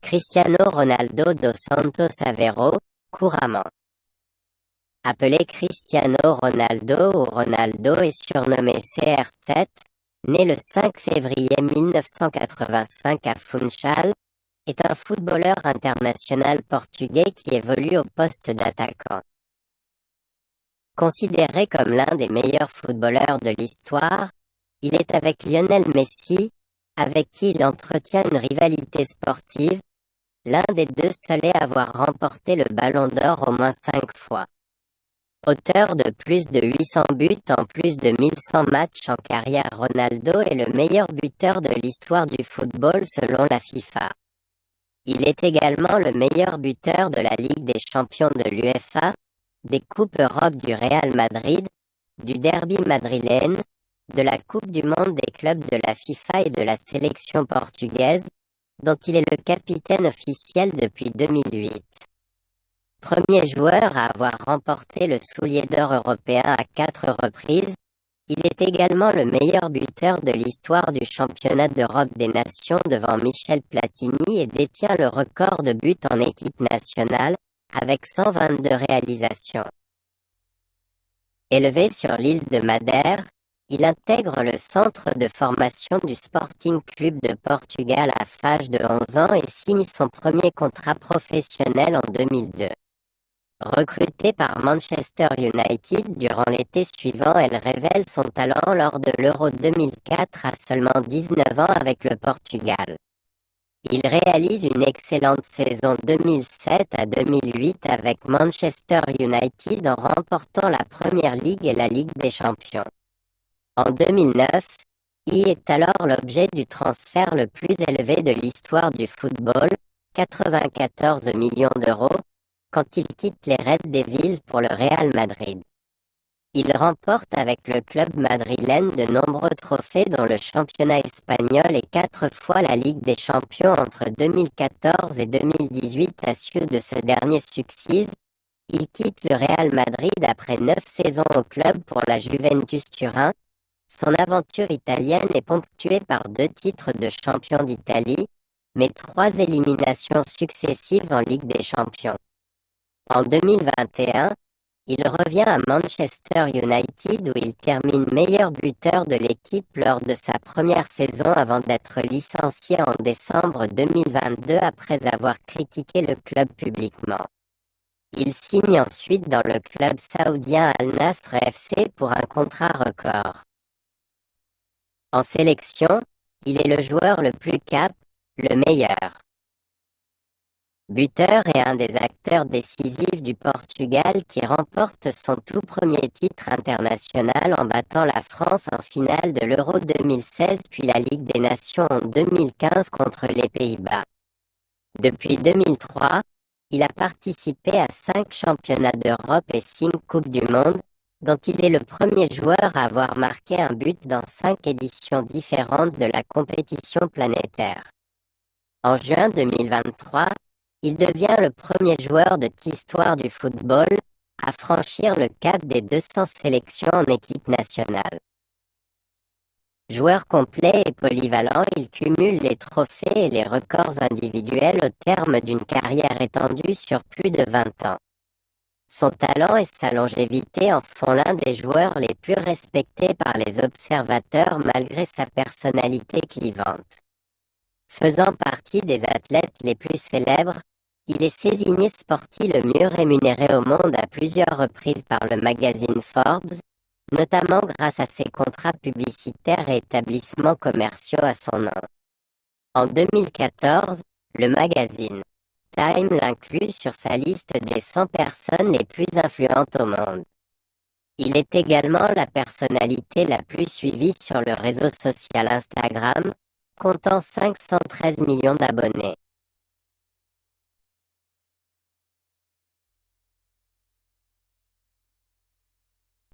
Cristiano Ronaldo dos Santos Aveiro, couramment appelé Cristiano Ronaldo ou Ronaldo et surnommé CR7, né le 5 février 1985 à Funchal, est un footballeur international portugais qui évolue au poste d'attaquant. Considéré comme l'un des meilleurs footballeurs de l'histoire, il est avec Lionel Messi, avec qui il entretient une rivalité sportive, l'un des deux seuls à avoir remporté le Ballon d'Or au moins 5 fois. Auteur de plus de 800 buts en plus de 1100 matchs en carrière, Ronaldo est le meilleur buteur de l'histoire du football selon la FIFA. Il est également le meilleur buteur de la Ligue des champions de l'UEFA, des Coupes Europe du Real Madrid, du Derby madrilène, de la Coupe du monde des clubs de la FIFA et de la sélection portugaise, dont il est le capitaine officiel depuis 2008. Premier joueur à avoir remporté le soulier d'or européen à 4 reprises, il est également le meilleur buteur de l'histoire du championnat d'Europe des nations devant Michel Platini et détient le record de buts en équipe nationale, avec 122 réalisations. Élevé sur l'île de Madère, il intègre le centre de formation du Sporting Clube de Portugal à l'âge de 11 ans et signe son premier contrat professionnel en 2002. Recrutée par Manchester United durant l'été suivant, elle révèle son talent lors de l'Euro 2004 à seulement 19 ans avec le Portugal. Il réalise une excellente saison 2007 à 2008 avec Manchester United en remportant la Premier League et la Ligue des Champions. En 2009, il est alors l'objet du transfert le plus élevé de l'histoire du football, 94 millions d'euros, quand il quitte les Red Devils pour le Real Madrid. Il remporte avec le club madrilène de nombreux trophées dont le championnat espagnol et 4 fois la Ligue des champions entre 2014 et 2018. À suite de ce dernier succès, il quitte le Real Madrid après 9 saisons au club pour la Juventus Turin. Son aventure italienne est ponctuée par 2 titres de champion d'Italie, mais 3 éliminations successives en Ligue des champions. En 2021, il revient à Manchester United où il termine meilleur buteur de l'équipe lors de sa première saison avant d'être licencié en décembre 2022 après avoir critiqué le club publiquement. Il signe ensuite dans le club saoudien Al Nasr FC pour un contrat record. En sélection, il est le joueur le plus le meilleur buteur et un des acteurs décisifs du Portugal qui remporte son tout premier titre international en battant la France en finale de l'Euro 2016 puis la Ligue des Nations en 2015 contre les Pays-Bas. Depuis 2003, il a participé à 5 championnats d'Europe et 5 Coupes du Monde, dont il est le premier joueur à avoir marqué un but dans 5 éditions différentes de la compétition planétaire. En juin 2023, il devient le premier joueur de l'histoire du football à franchir le cap des 200 sélections en équipe nationale. Joueur complet et polyvalent, il cumule les trophées et les records individuels au terme d'une carrière étendue sur plus de 20 ans. Son talent et sa longévité en font l'un des joueurs les plus respectés par les observateurs malgré sa personnalité clivante. Faisant partie des athlètes les plus célèbres, il est saisonnier sportif le mieux rémunéré au monde à plusieurs reprises par le magazine Forbes, notamment grâce à ses contrats publicitaires et établissements commerciaux à son nom. En 2014, le magazine Time l'inclut sur sa liste des 100 personnes les plus influentes au monde. Il est également la personnalité la plus suivie sur le réseau social Instagram, comptant 513 millions d'abonnés.